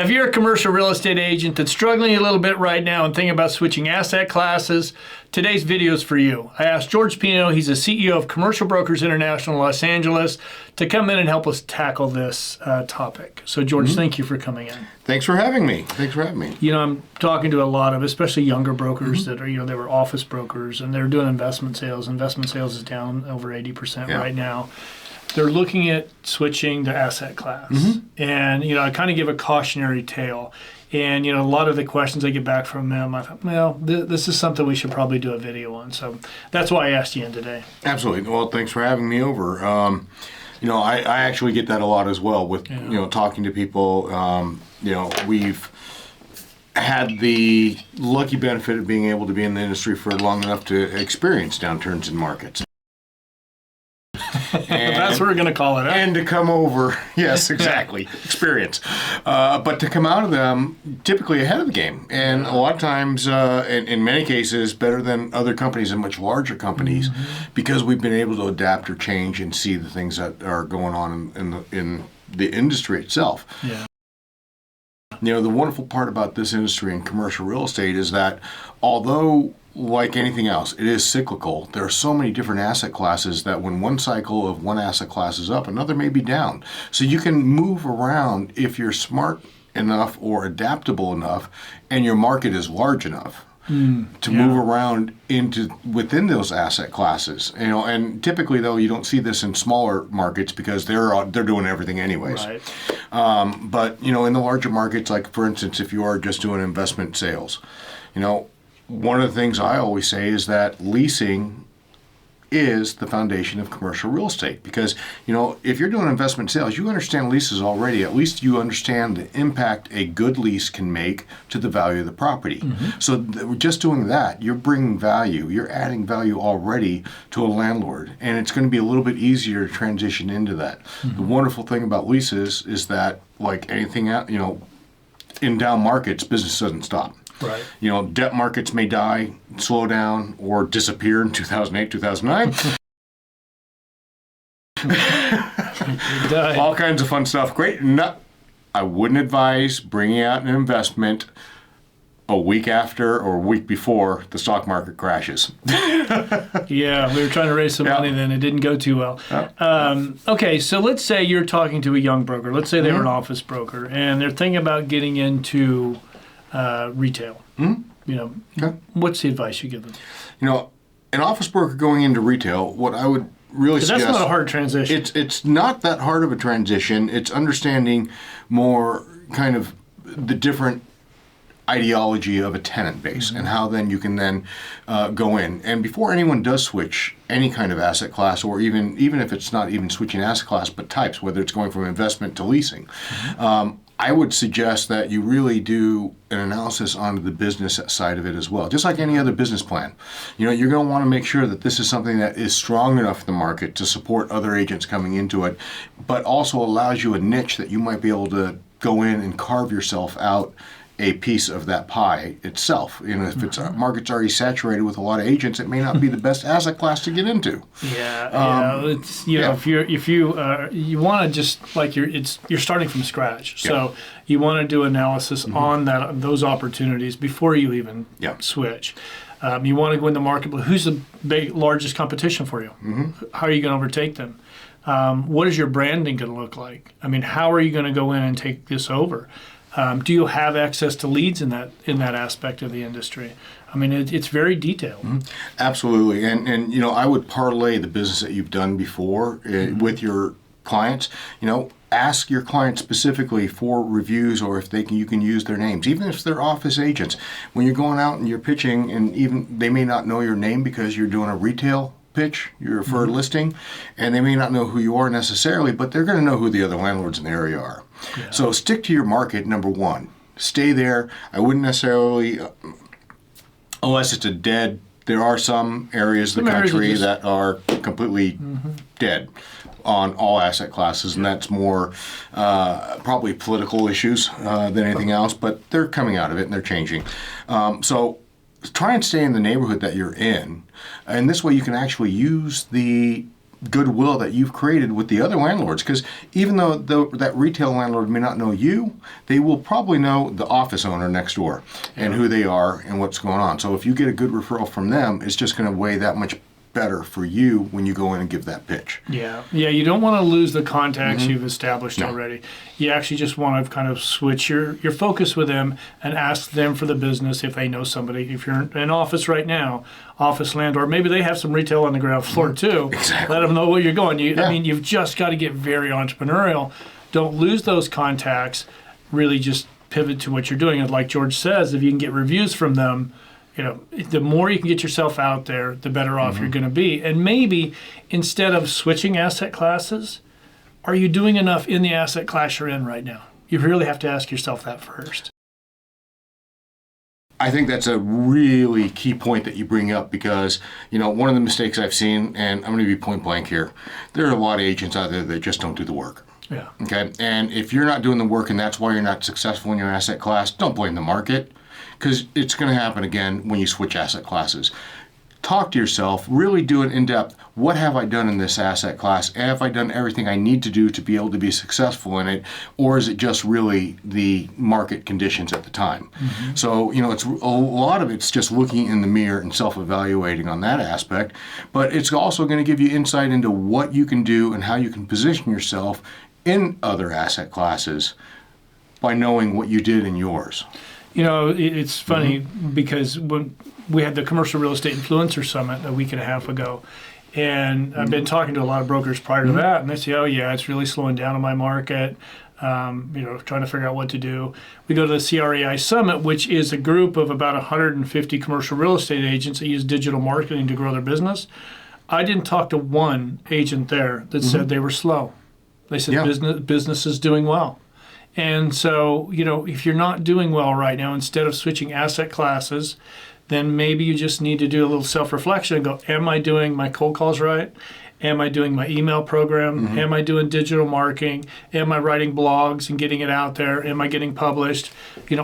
If you're a commercial real estate agent that's struggling a little bit right now and thinking about switching asset classes, today's video is for you. I asked George Pino, he's the CEO of Commercial Brokers International Los Angeles, to come in and help us tackle this topic. So George, thank you for coming in. Thanks for having me. Thanks for having me. You know, I'm talking to a lot of, especially younger brokers that are, they were office brokers and they're doing investment sales. Investment sales is down over 80% right now. They're looking at switching to asset class. And, I kind of give a cautionary tale. And, a lot of the questions I get back from them, I thought, well, this is something we should probably do a video on. So that's why I asked you in today. Absolutely. Well, thanks for having me over. I actually get that a lot as well with, talking to people. We've had the lucky benefit of being able to be in the industry for long enough to experience downturns in markets. That's what we're going to call it. Huh? And to come over, yes, exactly, experience. But to come out of them typically ahead of the game. And a lot of times, in many cases, better than other companies and much larger companies, because we've been able to adapt or change and see the things that are going on in the industry itself. Yeah. The wonderful part about this industry in commercial real estate is that although, like anything else, it is cyclical, there are so many different asset classes that when one cycle of one asset class is up, another may be down. So you can move around if you're smart enough or adaptable enough and your market is large enough to move around within those asset classes. And typically though, you don't see this in smaller markets because they're doing everything anyways. Right. But in the larger markets, like for instance, if you are just doing investment sales, one of the things I always say is that leasing is the foundation of commercial real estate because, if you're doing investment sales, you understand leases already. At least you understand the impact a good lease can make to the value of the property. So just doing that, you're bringing value. You're adding value already to a landlord, and it's going to be a little bit easier to transition into that. The wonderful thing about leases is that, like anything else, in down markets, business doesn't stop. Right. Debt markets may die, slow down, or disappear in 2008, 2009. All kinds of fun stuff. Great. I wouldn't advise bringing out an investment a week after or a week before the stock market crashes. Yeah, we were trying to raise some money then. It didn't go too well. Okay, so let's say you're talking to a young broker. Let's say they're an office broker, and they're thinking about getting into retail. What's the advice you give them? An office broker going into retail, what I would really suggest... That's not a hard transition. It's not that hard of a transition. It's understanding more kind of the different ideology of a tenant base and how then you can then go in. And before anyone does switch any kind of asset class, or even if it's not even switching asset class, but types, whether it's going from investment to leasing, I would suggest that you really do an analysis on the business side of it as well. Just like any other business plan. You're going to want to make sure that this is something that is strong enough in the market to support other agents coming into it, but also allows you a niche that you might be able to go in and carve yourself out a piece of that pie itself. If it's market's already saturated with a lot of agents, it may not be the best asset class to get into. It's if you want to just like you're starting from scratch, so you want to do analysis on those opportunities before you even switch. You want to go in the market, but who's the largest competition for you? How are you going to overtake them? What is your branding going to look like? I mean, how are you going to go in and take this over? Do you have access to leads in that aspect of the industry? I mean, it's very detailed. Absolutely, and I would parlay the business that you've done before with your clients. Ask your clients specifically for reviews, or if you can use their names, even if they're office agents. When you're going out and you're pitching, and even they may not know your name because you're doing a retail pitch, for a listing, and they may not know who you are necessarily, but they're going to know who the other landlords in the area are. So stick to your market, number one. Stay there. I wouldn't necessarily, unless it's there are some areas of the country that are completely dead on all asset classes, and that's more probably political issues than anything else, but they're coming out of it and they're changing. So try and stay in the neighborhood that you're in, and this way you can actually use the goodwill that you've created with the other landlords. Because even though that retail landlord may not know you, they will probably know the office owner next door and who they are and what's going on. So if you get a good referral from them, it's just going to weigh that much better for you when you go in and give that pitch. Yeah, you don't want to lose the contacts you've established already. You actually just want to kind of switch your focus with them and ask them for the business if they know somebody. If you're in an office right now, office landlord, maybe they have some retail on the ground floor too. Exactly. Let them know where you're going. I mean, you've just got to get very entrepreneurial. Don't lose those contacts. Really just pivot to what you're doing. And like George says, if you can get reviews from them, the more you can get yourself out there, the better off you're going to be. And maybe instead of switching asset classes, are you doing enough in the asset class you're in right now? You really have to ask yourself that first. I think that's a really key point that you bring up because, one of the mistakes I've seen, and I'm going to be point blank here, there are a lot of agents out there that just don't do the work. Yeah. Okay. And if you're not doing the work and that's why you're not successful in your asset class, don't blame the market. Because it's going to happen again when you switch asset classes. Talk to yourself, really do it in depth. What have I done in this asset class? Have I done everything I need to do to be able to be successful in it? Or is it just really the market conditions at the time? So, it's a lot of it's just looking in the mirror and self-evaluating on that aspect. But it's also going to give you insight into what you can do and how you can position yourself in other asset classes by knowing what you did in yours. It's funny because when we had the Commercial Real Estate Influencer Summit a week and a half ago, and I've been talking to a lot of brokers prior to that, and they say, oh, yeah, it's really slowing down in my market, trying to figure out what to do. We go to the CREI Summit, which is a group of about 150 commercial real estate agents that use digital marketing to grow their business. I didn't talk to one agent there that said they were slow. They said business is doing well. And so, if you're not doing well right now, instead of switching asset classes, then maybe you just need to do a little self-reflection and go, am I doing my cold calls right? Am I doing my email program? Am I doing digital marketing? Am I writing blogs and getting it out there? Am I getting published?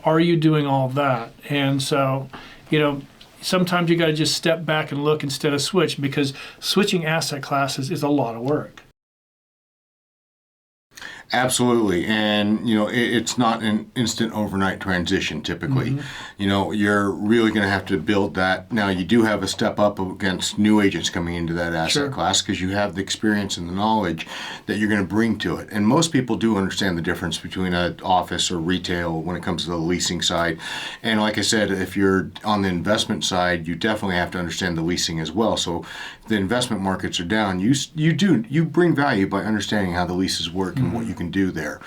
Are you doing all of that? And so, sometimes you got to just step back and look instead of switch, because switching asset classes is a lot of work. Absolutely. And, it's not an instant overnight transition typically. You're really going to have to build that. Now, you do have a step up against new agents coming into that asset class because you have the experience and the knowledge that you're going to bring to it. And most people do understand the difference between an office or retail when it comes to the leasing side. And like I said, if you're on the investment side, you definitely have to understand the leasing as well. So if the investment markets are down, you bring value by understanding how the leases work and what you can do there.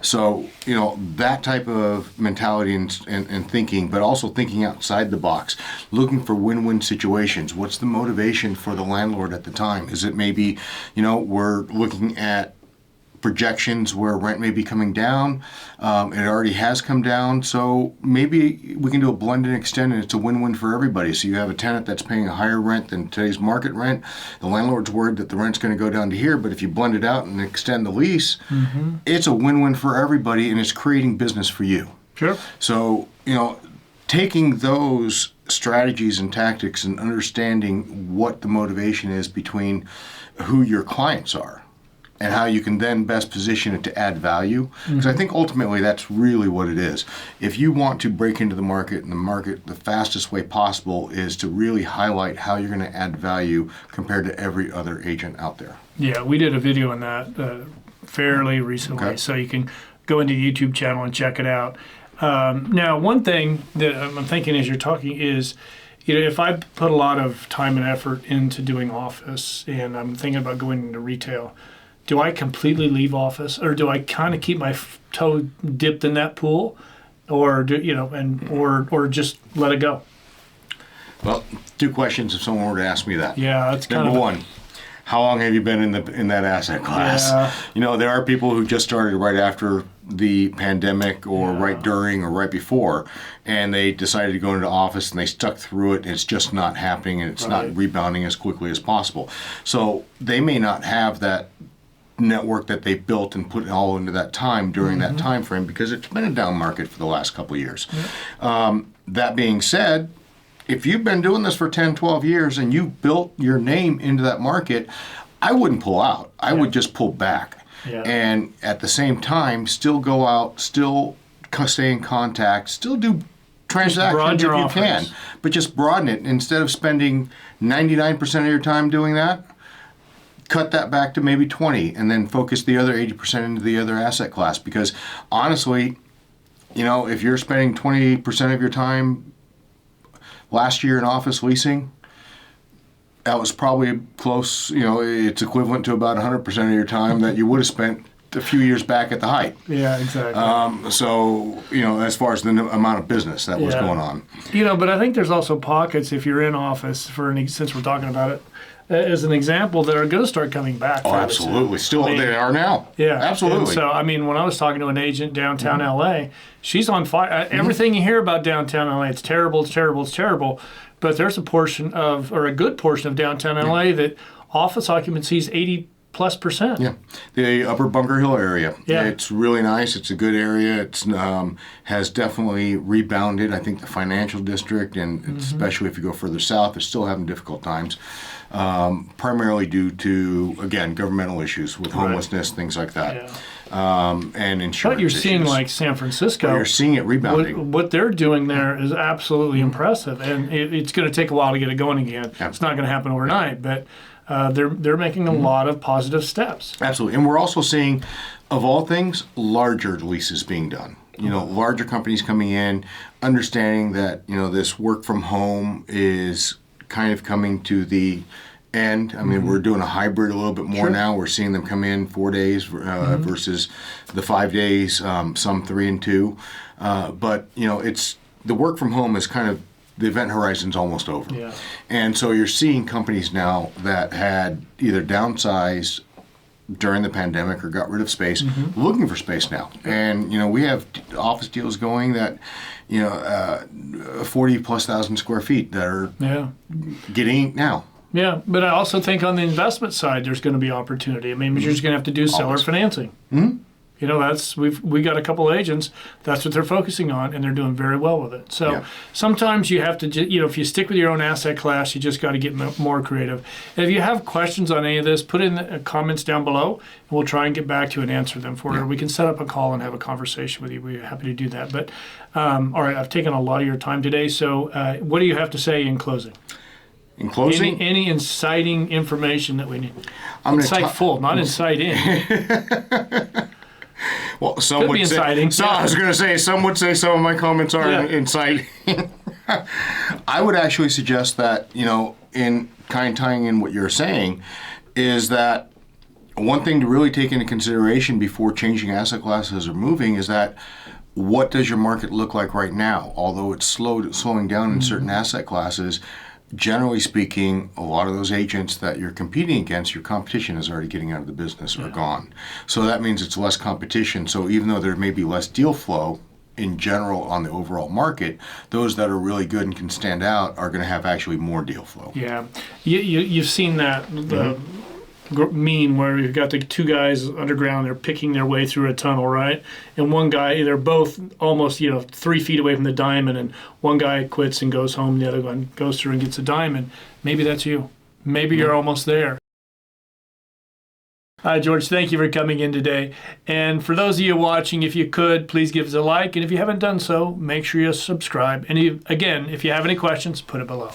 So, that type of mentality and thinking, but also thinking outside the box, looking for win-win situations. What's the motivation for the landlord at the time? Is it maybe, we're looking at projections where rent may be coming down. It already has come down, so maybe we can do a blend and extend, and it's a win-win for everybody. So you have a tenant that's paying a higher rent than today's market rent. The landlord's worried that the rent's going to go down to here, but if you blend it out and extend the lease, it's a win-win for everybody, and it's creating business for you. Sure. So, taking those strategies and tactics and understanding what the motivation is between who your clients are, and how you can then best position it to add value. Because I think ultimately that's really what it is. If you want to break into the market, and the fastest way possible is to really highlight how you're going to add value compared to every other agent out there. Yeah, we did a video on that fairly recently, so you can go into the YouTube channel and check it out. Now, one thing that I'm thinking as you're talking is, if I put a lot of time and effort into doing office, and I'm thinking about going into retail, do I completely leave office, or do I kind of keep my toe dipped in that pool, or or just let it go? Well, two questions if someone were to ask me that. Yeah, that's kind Number one, how long have you been in that asset class? Yeah. There are people who just started right after the pandemic, or right during, or right before, and they decided to go into office and they stuck through it, and it's just not happening, and it's not rebounding as quickly as possible. So they may not have that network that they built and put all into that time during that time frame, because it's been a down market for the last couple of years. That being said, if you've been doing this for 10, 12 years and you've built your name into that market, I wouldn't pull out. I would just pull back. Yeah. And at the same time, still go out, still stay in contact, still do transactions if you can. But just broaden it. Instead of spending 99% of your time doing that, cut that back to maybe 20 and then focus the other 80% into the other asset class. Because honestly, you know, if you're spending 20% of your time last year in office leasing, that was probably close, you know, it's equivalent to about 100% of your time that you would have spent a few years back at the height. Yeah, exactly. So, you know, as far as the amount of business that was going on. You know, but I think there's also pockets, if you're in office, since we're talking about it, as an example, that are going to start coming back. Oh, absolutely. Still, they are now. Yeah. Absolutely. And so, I mean, when I was talking to an agent downtown LA, she's on fire. Everything you hear about downtown LA, it's terrible, it's terrible, it's terrible. But there's a portion of, or a good portion of downtown LA that office occupancy is 80+%. Yeah, the Upper Bunker Hill area. Yeah, it's really nice. It's a good area. It's has definitely rebounded. I think the financial district, and especially if you go further south, they're still having difficult times. Primarily due to, again, governmental issues with homelessness, things like that. Yeah. And insurance But you're issues. seeing like San Francisco. But you're seeing it rebounding. What they're doing there is absolutely impressive, and it's going to take a while to get it going again. Yeah. It's not going to happen overnight, but they're making a lot of positive steps. Absolutely, and we're also seeing, of all things, larger leases being done. You know, larger companies coming in, understanding that, you know, this work from home is kind of coming to the end. I mean, we're doing a hybrid a little bit more now. We're seeing them come in 4 days versus the 5 days, some 3 and 2. But, you know, it's the work from home is kind of, the event horizon's almost over. Yeah. And so you're seeing companies now that had either downsized during the pandemic or got rid of space, looking for space now. And, you know, we have office deals going that, you know, 40,000+ square feet that are getting now. Yeah, but I also think on the investment side, there's going to be opportunity. I mean, you're just going to have to do seller financing. You know, that's we got a couple of agents. That's what they're focusing on, and they're doing very well with it. So sometimes you have to, you know, if you stick with your own asset class, you just got to get more creative. And if you have questions on any of this, put in the comments down below, and we'll try and get back to you and answer them for you. We can set up a call and have a conversation with you. We're happy to do that. But all right, I've taken a lot of your time today. So what do you have to say in closing? In closing, any inciting information that we need. Insightful, not incite in. Well, some would say. I was going to say some would say some of my comments are inciting. I would actually suggest that, you know, in kind of tying in what you're saying, is that one thing to really take into consideration before changing asset classes or moving is that what does your market look like right now? Although it's slowing down in certain asset classes, generally speaking, a lot of those agents that you're competing against, your competition is already getting out of the business or gone. So that means it's less competition. So even though there may be less deal flow in general on the overall market, those that are really good and can stand out are going to have actually more deal flow. Yeah, you've seen that meme where you've got the two guys underground, they're picking their way through a tunnel, right? And one guy, they're both almost 3 feet away from the diamond, and one guy quits and goes home, the other one goes through and gets a diamond. Maybe that's you. Maybe you're almost there. George, thank you for coming in today. And for those of you watching, if you could, please give us a like. And if you haven't done so, make sure you subscribe. And again, if you have any questions, put it below.